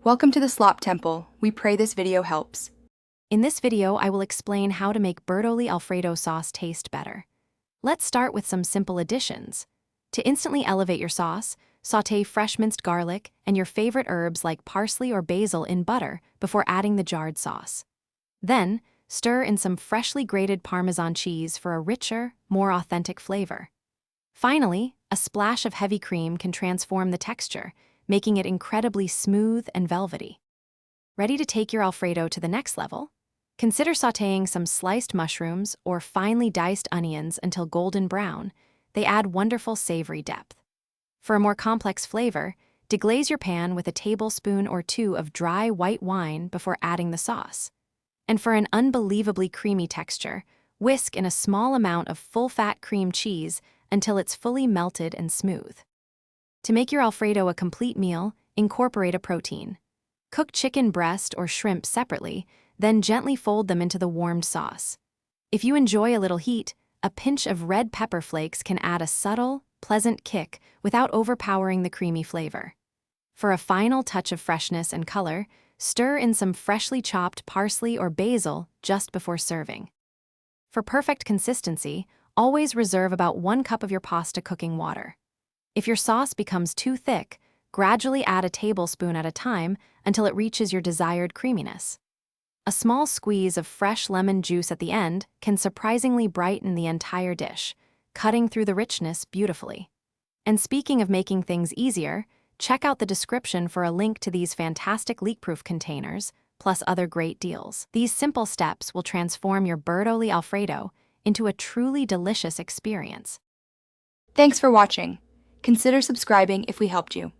Welcome to the Slop Temple. We pray this video helps. In this video, I will explain how to make Bertolli Alfredo sauce taste better. Let's start with some simple additions. To instantly elevate your sauce, sauté fresh minced garlic and your favorite herbs like parsley or basil in butter before adding the jarred sauce. Then, stir in some freshly grated Parmesan cheese for a richer, more authentic flavor. Finally, a splash of heavy cream can transform the texture, making it incredibly smooth and velvety. Ready to take your Alfredo to the next level? Consider sautéing some sliced mushrooms or finely diced onions until golden brown. They add wonderful savory depth. For a more complex flavor, deglaze your pan with a tablespoon or two of dry white wine before adding the sauce. And for an unbelievably creamy texture, whisk in a small amount of full-fat cream cheese until it's fully melted and smooth. To make your Alfredo a complete meal, incorporate a protein. Cook chicken breast or shrimp separately, then gently fold them into the warmed sauce. If you enjoy a little heat, a pinch of red pepper flakes can add a subtle, pleasant kick without overpowering the creamy flavor. For a final touch of freshness and color, stir in some freshly chopped parsley or basil just before serving. For perfect consistency, always reserve about 1 cup of your pasta cooking water. If your sauce becomes too thick, gradually add a tablespoon at a time until it reaches your desired creaminess. A small squeeze of fresh lemon juice at the end can surprisingly brighten the entire dish, cutting through the richness beautifully. And speaking of making things easier, check out the description for a link to these fantastic leak-proof containers, plus other great deals. These simple steps will transform your Bertolli Alfredo into a truly delicious experience. Thanks for watching. Consider subscribing if we helped you.